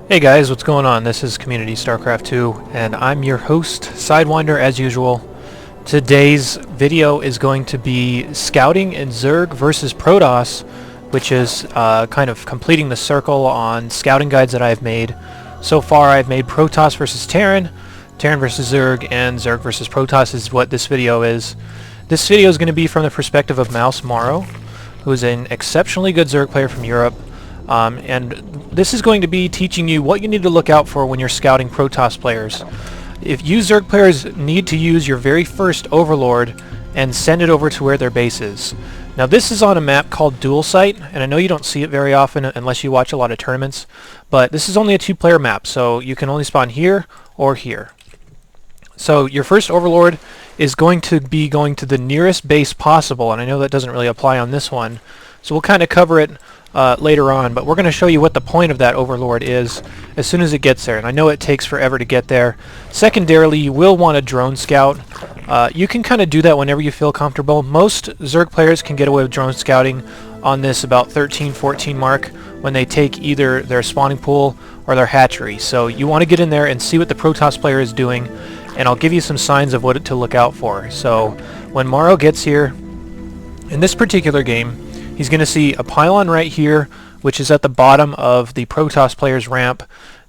Hey guys, what's going on? This is Community Starcraft 2, and I'm your host, Sidewinder, as usual. Today's video is going to be scouting in Zerg versus Protoss, which is kind of completing the circle on scouting guides that I've made. So far I've made Protoss versus Terran, Terran versus Zerg, and Zerg versus Protoss is what this video is. This video is going to be from the perspective of Mouse Morrow, who is an exceptionally good Zerg player from Europe. And this is going to be teaching you what you need to look out for when you're scouting Protoss players. If you Zerg players need to use your very first Overlord and send it over to where their base is. Now this is on a map called Dual Site, and I know you don't see it very often unless you watch a lot of tournaments, but this is only a two-player map, so you can only spawn here or here. So your first Overlord is going to be going to the nearest base possible, and I know that doesn't really apply on this one, so we'll kind of cover it later on, but we're going to show you what the point of that Overlord is as soon as it gets there, and I know it takes forever to get there. Secondarily, you will want a drone scout. You can kind of do that whenever you feel comfortable. Most Zerg players can get away with drone scouting on this about 13-14 mark when they take either their spawning pool or their hatchery. So you want to get in there and see what the Protoss player is doing, and I'll give you some signs of what to look out for. So when Morrow gets here, in this particular game, he's going to see a pylon right here, which is at the bottom of the Protoss player's ramp.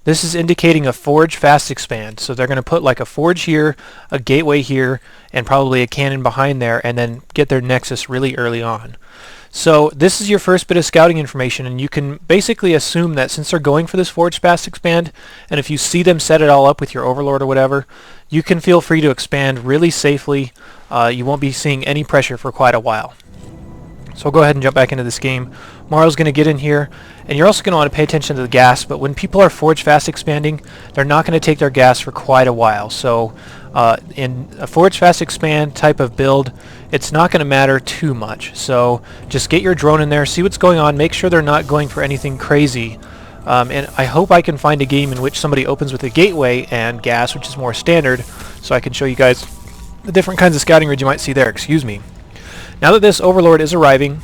This is indicating a forge fast expand. So they're going to put like a forge here, a gateway here, and probably a cannon behind there, and then get their nexus really early on. So this is your first bit of scouting information, and you can basically assume that since they're going for this forge fast expand, and if you see them set it all up with your Overlord or whatever, you can feel free to expand really safely. You won't be seeing any pressure for quite a while. So we'll go ahead and jump back into this game. Morrow's going to get in here, and you're also going to want to pay attention to the gas, but when people are forge fast expanding, they're not going to take their gas for quite a while. So in a forge fast expand type of build, it's not going to matter too much. So just get your drone in there, see what's going on, make sure they're not going for anything crazy. And I hope I can find a game in which somebody opens with a gateway and gas, which is more standard, so I can show you guys the different kinds of scouting reads you might see there. Excuse me. Now that this Overlord is arriving,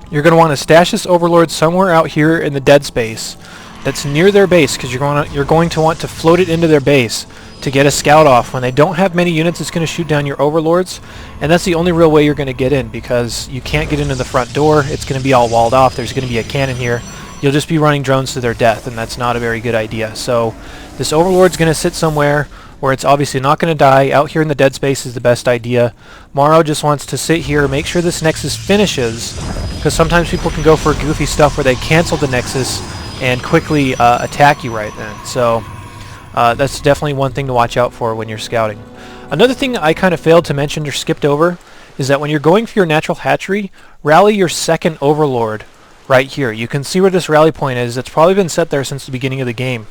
you're going to want to stash this Overlord somewhere out here in the dead space that's near their base, because you're going to want to float it into their base to get a scout off. When they don't have many units, it's going to shoot down your Overlords, and that's the only real way you're going to get in, because you can't get into the front door. It's going to be all walled off. There's going to be a cannon here. You'll just be running drones to their death, and that's not a very good idea. So this Overlord's going to sit somewhere where it's obviously not going to die. Out here in the dead space is the best idea. Morrow just wants to sit here, make sure this Nexus finishes, because sometimes people can go for goofy stuff where they cancel the Nexus and quickly attack you right then. So that's definitely one thing to watch out for when you're scouting. Another thing I kind of failed to mention or skipped over is that when you're going for your natural hatchery, rally your second Overlord right here. You can see where this rally point is. It's probably been set there since the beginning of the game,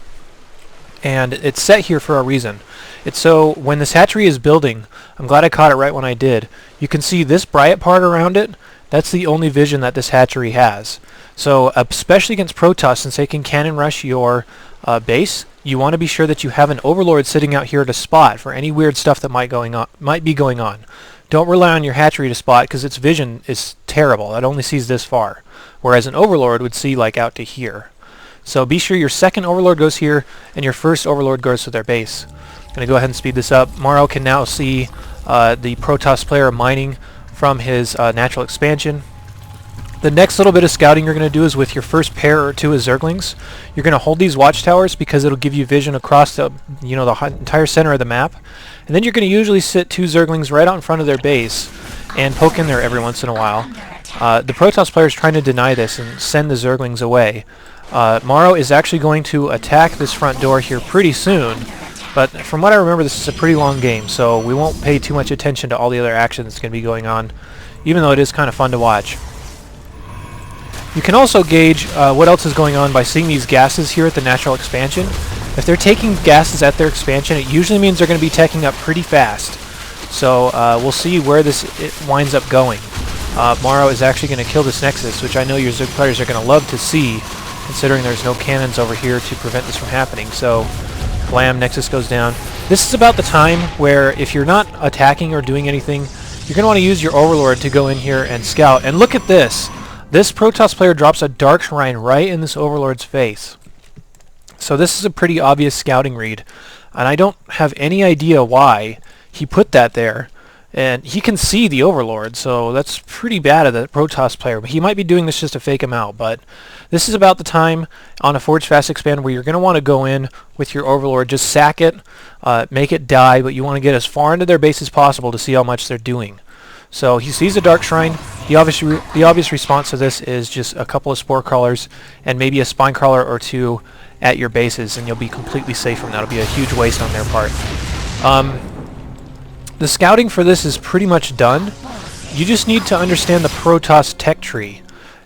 and it's set here for a reason. It's so when this hatchery is building, I'm glad I caught it right when I did, you can see this bright part around it. That's the only vision that this hatchery has. So especially against Protoss, since they can cannon rush your base, you want to be sure that you have an Overlord sitting out here to spot for any weird stuff that might be going on. Don't rely on your hatchery to spot, because its vision is terrible. It only sees this far, whereas an Overlord would see like out to here. So be sure your second Overlord goes here, and your first Overlord goes to their base. I'm going to go ahead and speed this up. Morrow can now see the Protoss player mining from his natural expansion. The next little bit of scouting you're going to do is with your first pair or two of Zerglings. You're going to hold these watchtowers because it'll give you vision across the entire center of the map. And then you're going to usually sit two Zerglings right out in front of their base and poke in there every once in a while. The Protoss player is trying to deny this and send the Zerglings away. Morrow is actually going to attack this front door here pretty soon, but from what I remember, this is a pretty long game, so we won't pay too much attention to all the other action that's going to be going on, even though it is kind of fun to watch. You can also gauge what else is going on by seeing these gases here at the natural expansion. If they're taking gases at their expansion, it usually means they're going to be teching up pretty fast. So we'll see where this winds up going. Morrow is actually going to kill this Nexus, which I know your Zerg players are going to love to see, considering there's no cannons over here to prevent this from happening. So blam, Nexus goes down. This is about the time where if you're not attacking or doing anything, you're going to want to use your Overlord to go in here and scout. And look at this. This Protoss player drops a Dark Shrine right in this Overlord's face. So this is a pretty obvious scouting read, and I don't have any idea why he put that there. And he can see the Overlord, so that's pretty bad of the Protoss player. But he might be doing this just to fake him out. But this is about the time on a Forge Fast Expand where you're going to want to go in with your Overlord, just sack it, make it die, but you want to get as far into their base as possible to see how much they're doing. So he sees a Dark Shrine. The obvious response to this is just a couple of Spore Crawlers and maybe a Spine Crawler or two at your bases, and you'll be completely safe from that. It'll be a huge waste on their part. The scouting for this is pretty much done. You just need to understand the Protoss tech tree.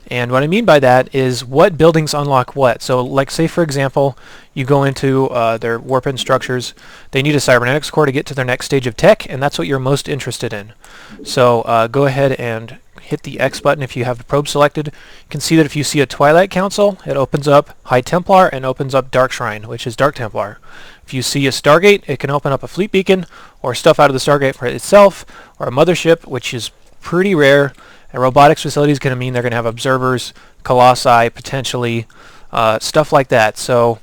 And what I mean by that is what buildings unlock what. So like say for example, you go into their warp-in structures, they need a cybernetics core to get to their next stage of tech, and that's what you're most interested in. So go ahead and hit the X button if you have the probe selected. You can see that if you see a Twilight Council, it opens up High Templar and opens up Dark Shrine, which is Dark Templar. If you see a Stargate, it can open up a Fleet Beacon or stuff out of the Stargate for itself, or a Mothership, which is pretty rare. A robotics facility is going to mean they're going to have observers, colossi, potentially, stuff like that. So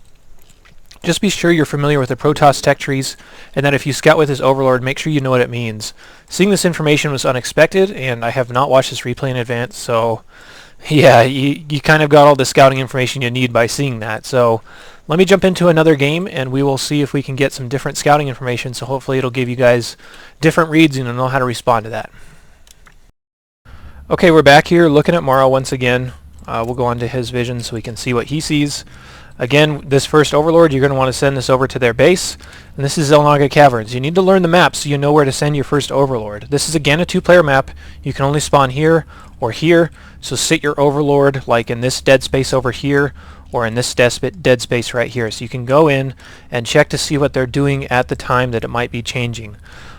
just be sure you're familiar with the Protoss tech trees, and that if you scout with this Overlord, make sure you know what it means. Seeing this information was unexpected, and I have not watched this replay in advance, so yeah, you kind of got all the scouting information you need by seeing that. So let me jump into another game, and we will see if we can get some different scouting information, so hopefully it'll give you guys different reads and you'll know how to respond to that. Okay, we're back here looking at Morrow once again. We'll go on to his vision so we can see what he sees. Again, this first Overlord, you're going to want to send this over to their base. And this is Zelnaga Caverns. You need to learn the map so you know where to send your first Overlord. This is again a 2-player map. You can only spawn here or here. So sit your Overlord like in this dead space over here or in this dead space right here. So you can go in and check to see what they're doing at the time that it might be changing.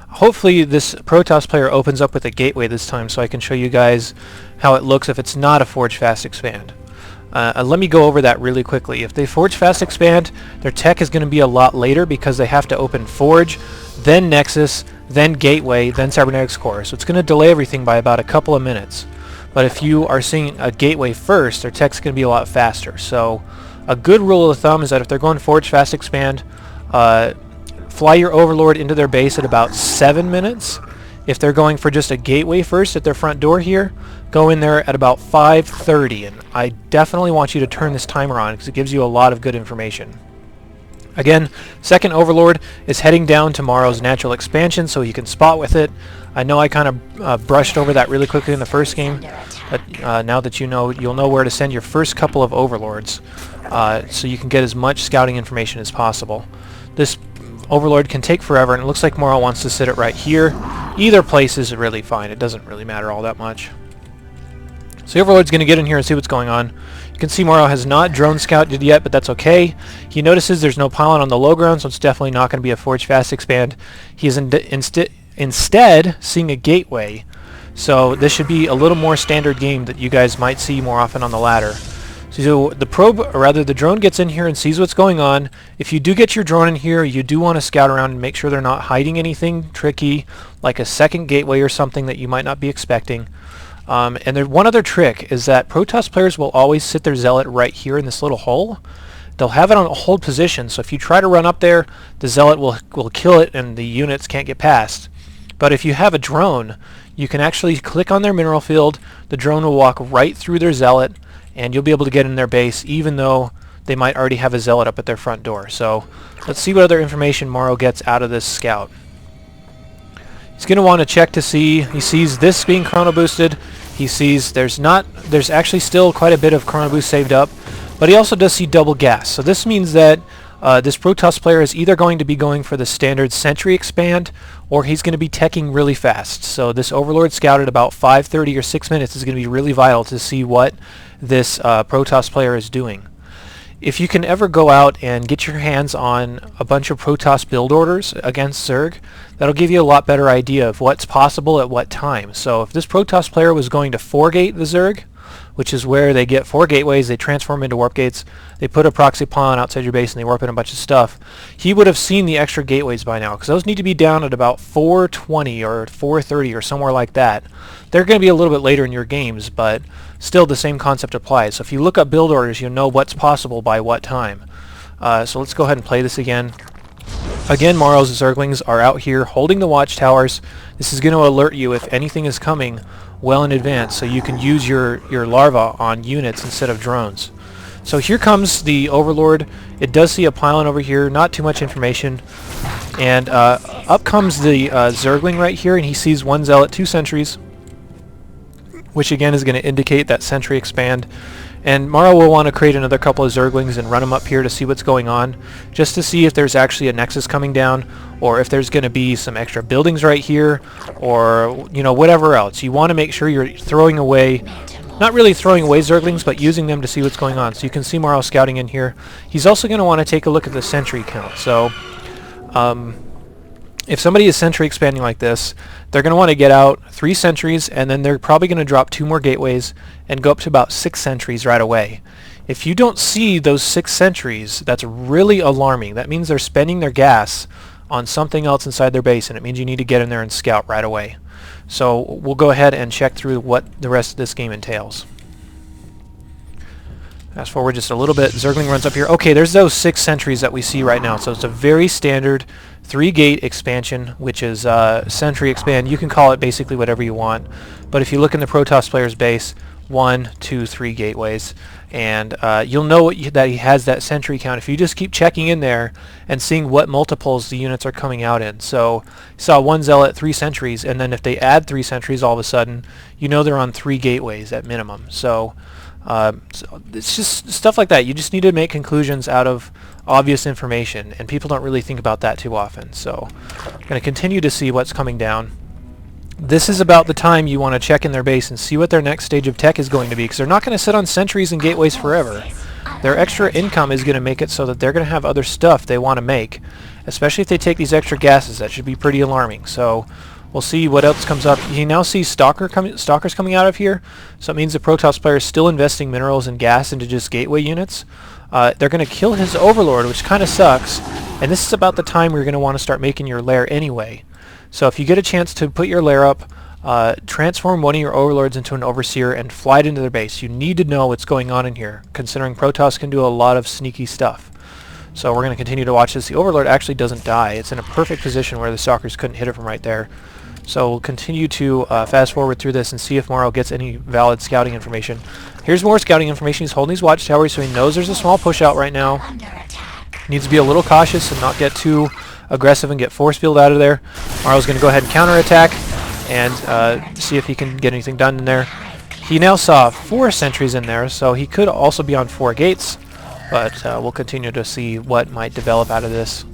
Hopefully this Protoss player opens up with a gateway this time so I can show you guys how it looks if it's not a Forge Fast Expand. Let me go over that really quickly. If they Forge Fast Expand, their tech is going to be a lot later because they have to open Forge, then Nexus, then Gateway, then Cybernetics Core. So it's going to delay everything by about a couple of minutes. But if you are seeing a Gateway first, their tech's going to be a lot faster. So a good rule of thumb is that if they're going Forge Fast Expand, fly your Overlord into their base at about 7 minutes. If they're going for just a gateway first at their front door here, go in there at about 5:30, and I definitely want you to turn this timer on because it gives you a lot of good information. Again, second Overlord is heading down tomorrow's natural expansion so you can spot with it. I know I kind of brushed over that really quickly in the first game, but now that you know, you'll know where to send your first couple of Overlords so you can get as much scouting information as possible. This Overlord can take forever, and it looks like Morrow wants to sit it right here. Either place is really fine. It doesn't really matter all that much. So the Overlord's going to get in here and see what's going on. You can see Morrow has not drone scouted yet, but that's okay. He notices there's no pylon on the low ground, so it's definitely not going to be a Forge Fast Expand. He is instead seeing a gateway. So this should be a little more standard game that you guys might see more often on the ladder. So the probe, or rather the drone, gets in here and sees what's going on. If you do get your drone in here, you do want to scout around and make sure they're not hiding anything tricky, like a second gateway or something that you might not be expecting. And one other trick is that Protoss players will always sit their Zealot right here in this little hole. They'll have it on a hold position, so if you try to run up there, the Zealot will kill it and the units can't get past. But if you have a drone, you can actually click on their mineral field, the drone will walk right through their Zealot, and you'll be able to get in their base even though they might already have a Zealot up at their front door. So let's see what other information Morrow gets out of this scout. He's going to want to check to see, he sees this being chrono boosted, he sees there's actually still quite a bit of chrono boost saved up, but he also does see double gas. So this means that this Protoss player is either going to be going for the standard Sentry expand, or he's going to be teching really fast. So this Overlord scout at about 5:30 or 6 minutes is going to be really vital to see what this Protoss player is doing. If you can ever go out and get your hands on a bunch of Protoss build orders against Zerg, that'll give you a lot better idea of what's possible at what time. So if this Protoss player was going to 4-gate the Zerg, which is where they get 4 gateways, they transform into warp gates, they put a proxy pylon outside your base and they warp in a bunch of stuff, he would have seen the extra gateways by now, because those need to be down at about 4:20 or 4:30 or somewhere like that. They're going to be a little bit later in your games, but still the same concept applies. So if you look up build orders, you'll know what's possible by what time. So let's go ahead and play this again. Again, Morrow's Zerglings are out here holding the watchtowers. This is going to alert you if anything is coming well in advance, so you can use your larva on units instead of drones. So here comes the Overlord. It does see a pylon over here, not too much information. And up comes the Zergling right here, and he sees 1 Zealot, 2 Sentries, which again is going to indicate that Sentry expand. And Morrow will want to create another couple of Zerglings and run them up here to see what's going on, just to see if there's actually a Nexus coming down, or if there's going to be some extra buildings right here, or, you know, whatever else. You want to make sure you're throwing away, not really throwing away Zerglings, but using them to see what's going on. So you can see Morrow scouting in here. He's also going to want to take a look at the Sentry count. So if somebody is Sentry expanding like this, they're going to want to get out 3 Sentries, and then they're probably going to drop 2 more gateways and go up to about 6 Sentries right away. If you don't see those 6 Sentries, that's really alarming. That means they're spending their gas on something else inside their base, and it means you need to get in there and scout right away. So we'll go ahead and check through what the rest of this game entails. Fast forward just a little bit. Zergling runs up here. Okay, there's those 6 Sentries that we see right now. So it's a very standard 3-gate expansion, which is Sentry expand. You can call it basically whatever you want. But if you look in the Protoss player's base, 1, 2, 3 gateways. And you'll know that he has that Sentry count if you just keep checking in there and seeing what multiples the units are coming out in. So you saw 1 Zealot, 3 Sentries, and then if they add 3 Sentries all of a sudden, you know they're on 3 gateways at minimum. So it's just stuff like that. You just need to make conclusions out of obvious information, and people don't really think about that too often. So I'm going to continue to see what's coming down. This is about the time you want to check in their base and see what their next stage of tech is going to be, because they're not going to sit on Sentries and gateways forever. Their extra income is going to make it so that they're going to have other stuff they want to make, especially if they take these extra gases. That should be pretty alarming. So we'll see what else comes up. You now see stalkers coming out of here, so it means the Protoss player is still investing minerals and gas into just gateway units. They're going to kill his Overlord, which kind of sucks, and this is about the time you're going to want to start making your lair anyway. So if you get a chance to put your lair up, transform one of your Overlords into an Overseer and fly it into their base. You need to know what's going on in here, considering Protoss can do a lot of sneaky stuff. So we're going to continue to watch this. The Overlord actually doesn't die. It's in a perfect position where the Stalkers couldn't hit it from right there. So we'll continue to fast forward through this and see if Morrow gets any valid scouting information. Here's more scouting information. He's holding these watchtowers, so he knows there's a small push out right now. Needs to be a little cautious and not get too aggressive and get force field out of there. Morrow's going to go ahead and counterattack and see if he can get anything done in there. He now saw 4 Sentries in there, so he could also be on 4 gates, but we'll continue to see what might develop out of this.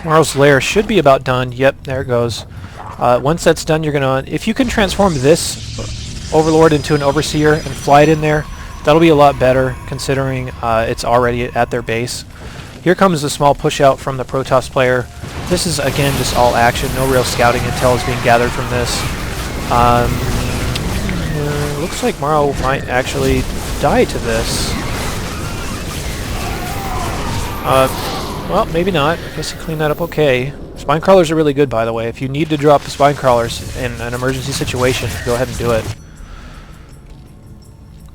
Morrow's lair should be about done. Yep, there it goes. Once that's done, you're going to... If you can transform this Overlord into an Overseer and fly it in there, that'll be a lot better, considering it's already at their base. Here comes the small push out from the Protoss player. This is, again, just all action. No real scouting intel is being gathered from this. Looks like Morrow might actually die to this. Well, maybe not. I guess he cleaned that up okay. Spine crawlers are really good, by the way. If you need to drop the spine crawlers in an emergency situation, go ahead and do it.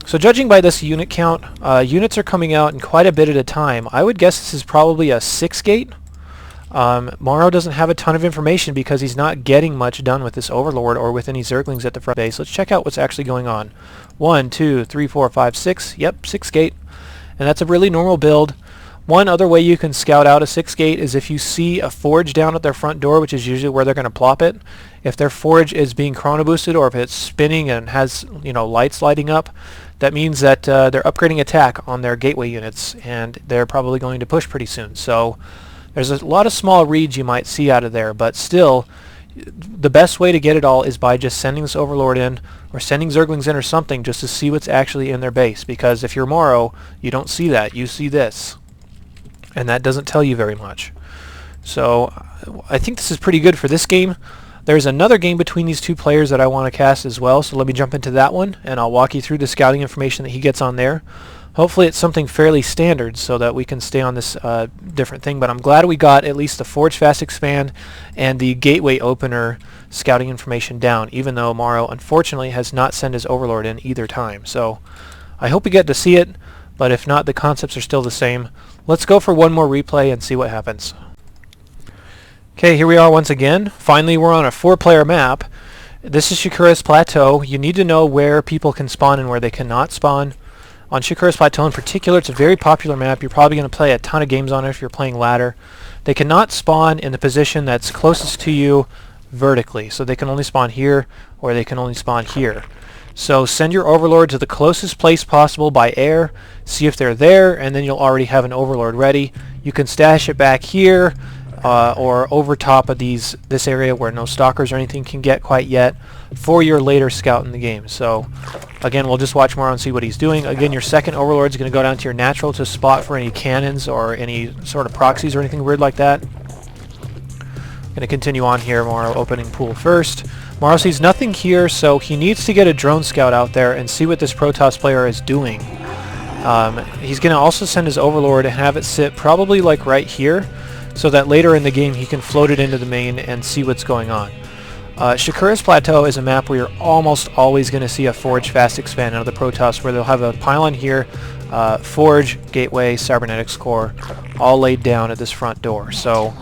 So judging by this unit count, units are coming out in quite a bit at a time. I would guess this is probably a 6-gate. Morrow doesn't have a ton of information because he's not getting much done with this Overlord or with any Zerglings at the front base. Let's check out what's actually going on. 1, 2, 3, 4, 5, 6. Yep, 6-gate. And that's a really normal build. One other way you can scout out a 6-gate is if you see a forge down at their front door, which is usually where they're going to plop it. If their forge is being chrono boosted, or if it's spinning and has, you know, lights lighting up, that means that they're upgrading attack on their gateway units, and they're probably going to push pretty soon. So there's a lot of small reads you might see out of there, but still, the best way to get it all is by just sending this Overlord in, or sending Zerglings in or something, just to see what's actually in their base. Because if you're Morrow, you don't see that. You see this. And that doesn't tell you very much. So I think this is pretty good for this game. There's another game between these two players that I want to cast as well, so let me jump into that one, and I'll walk you through the scouting information that he gets on there. Hopefully it's something fairly standard so that we can stay on this different thing, but I'm glad we got at least the Forge Fast Expand and the Gateway Opener scouting information down, even though Morrow unfortunately has not sent his Overlord in either time. So I hope we get to see it, but if not, the concepts are still the same. Let's go for one more replay and see what happens. Okay, here we are once again. Finally, we're on a 4-player map. This is Shakura's Plateau. You need to know where people can spawn and where they cannot spawn. On Shakura's Plateau in particular, it's a very popular map. You're probably going to play a ton of games on it if you're playing ladder. They cannot spawn in the position that's closest to you vertically. So they can only spawn here, or they can only spawn here. So send your Overlord to the closest place possible by air, see if they're there, and then you'll already have an Overlord ready. You can stash it back here, or over top of this area where no stalkers or anything can get quite yet, for your later scout in the game. So again, we'll just watch more and see what he's doing. Again, your second Overlord is going to go down to your natural to spot for any cannons or any sort of proxies or anything weird like that. Going to continue on here. Morrow opening pool first. Morrow sees nothing here, so he needs to get a drone scout out there and see what this Protoss player is doing. He's going to also send his Overlord and have it sit probably like right here, so that later in the game he can float it into the main and see what's going on. Shakura's Plateau is a map where you're almost always going to see a Forge fast expand out of the Protoss, where they'll have a pylon here, Forge, Gateway, Cybernetics Core, all laid down at this front door. So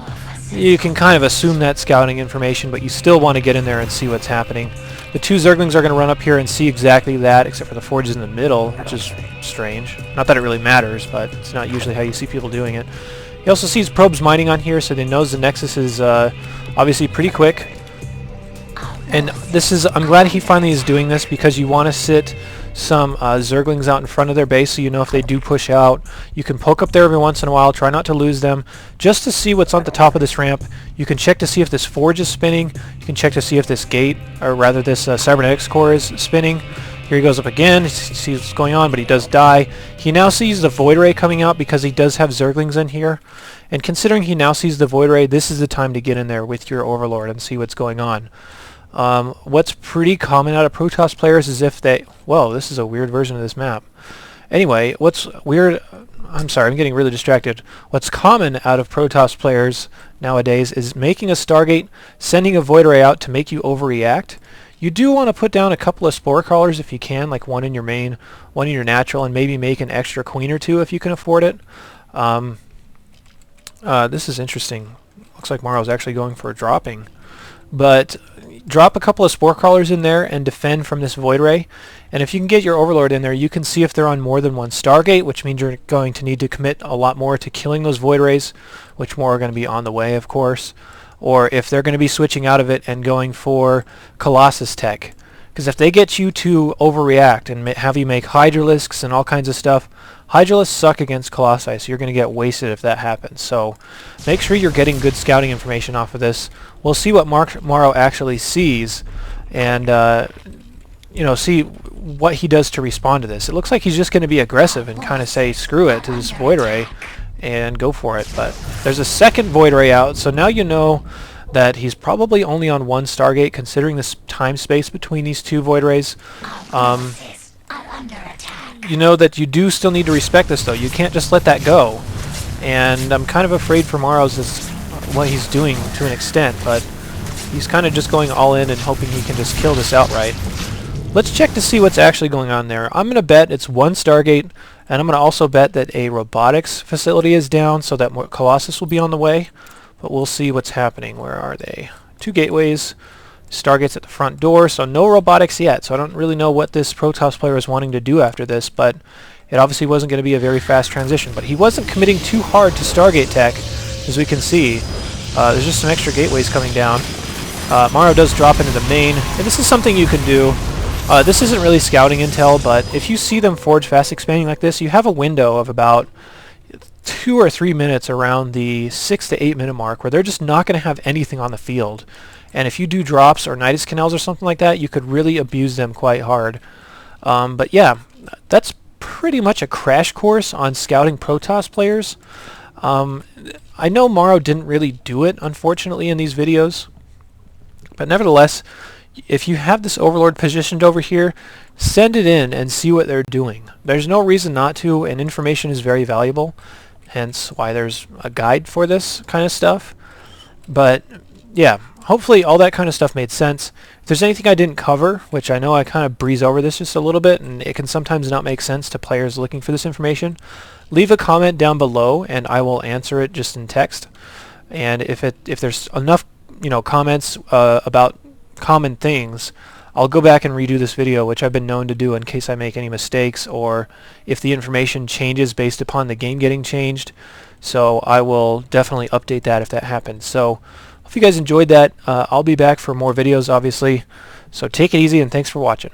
you can kind of assume that scouting information, but you still want to get in there and see what's happening. The 2 Zerglings are going to run up here and see exactly that, except for the Forge is in the middle, which is strange. Not that it really matters, but it's not usually how you see people doing it. He also sees probes mining on here, so he knows the Nexus is obviously pretty quick. And I'm glad he finally is doing this, because you want to sit some Zerglings out in front of their base, so you know if they do push out. You can poke up there every once in a while, try not to lose them, just to see what's on the top of this ramp. You can check to see if this Forge is spinning. You can check to see if this gate, or rather this Cybernetics Core is spinning. Here he goes up again, he sees what's going on, but he does die. He now sees the Void Ray coming out because he does have Zerglings in here. And considering he now sees the Void Ray, this is the time to get in there with your Overlord and see what's going on. What's pretty common out of Protoss players is if they... Whoa, this is a weird version of this map. Anyway, what's weird... I'm sorry, I'm getting really distracted. What's common out of Protoss players nowadays is making a Stargate, sending a Void Ray out to make you overreact. You do want to put down a couple of Spore Crawlers if you can, like one in your main, one in your natural, and maybe make an extra Queen or 2 if you can afford it. This is interesting. Looks like Morrow's actually going for a dropping. But drop a couple of Spore Crawlers in there and defend from this Void Ray. And if you can get your Overlord in there, you can see if they're on more than one Stargate, which means you're going to need to commit a lot more to killing those Void Rays, which more are going to be on the way, of course. Or if they're going to be switching out of it and going for Colossus tech. Because if they get you to overreact and have you make Hydralisks and all kinds of stuff, Hydralisks suck against Colossi, so you're going to get wasted if that happens. So make sure you're getting good scouting information off of this. We'll see what Morrow actually sees, and see what he does to respond to this. It looks like he's just going to be aggressive and kind of say screw it to this Void Ray and go for it. But there's a second Void Ray out, so now you know that he's probably only on one Stargate, considering this time space between these 2 Void Rays. You know that you do still need to respect this, though. You can't just let that go. And I'm kind of afraid for Morrow's what he's doing to an extent, but he's kind of just going all in and hoping he can just kill this outright. Let's check to see what's actually going on there. I'm going to bet it's one Stargate, and I'm going to also bet that a robotics facility is down, so that Colossus will be on the way. But we'll see what's happening. Where are they? 2 gateways, Stargates at the front door, so no robotics yet. So I don't really know what this Protoss player is wanting to do after this, but it obviously wasn't going to be a very fast transition. But he wasn't committing too hard to Stargate tech, as we can see. There's just some extra gateways coming down. Morrow does drop into the main, and this is something you can do. This isn't really scouting intel, but if you see them Forge fast expanding like this, you have a window of about 2 or 3 minutes around the 6 to 8 minute mark where they're just not going to have anything on the field. And if you do drops or Nidus Canals or something like that, you could really abuse them quite hard. But yeah, that's pretty much a crash course on scouting Protoss players. I know Morrow didn't really do it, unfortunately, in these videos. But nevertheless, if you have this Overlord positioned over here, send it in and see what they're doing. There's no reason not to, and information is very valuable, hence why there's a guide for this kind of stuff. But yeah, hopefully all that kind of stuff made sense. If there's anything I didn't cover, which I know I kind of breeze over this just a little bit, and it can sometimes not make sense to players looking for this information, leave a comment down below and I will answer it just in text. And if there's enough comments about common things, I'll go back and redo this video, which I've been known to do in case I make any mistakes or if the information changes based upon the game getting changed. So I will definitely update that if that happens. So hope you guys enjoyed that. I'll be back for more videos, obviously. So take it easy and thanks for watching.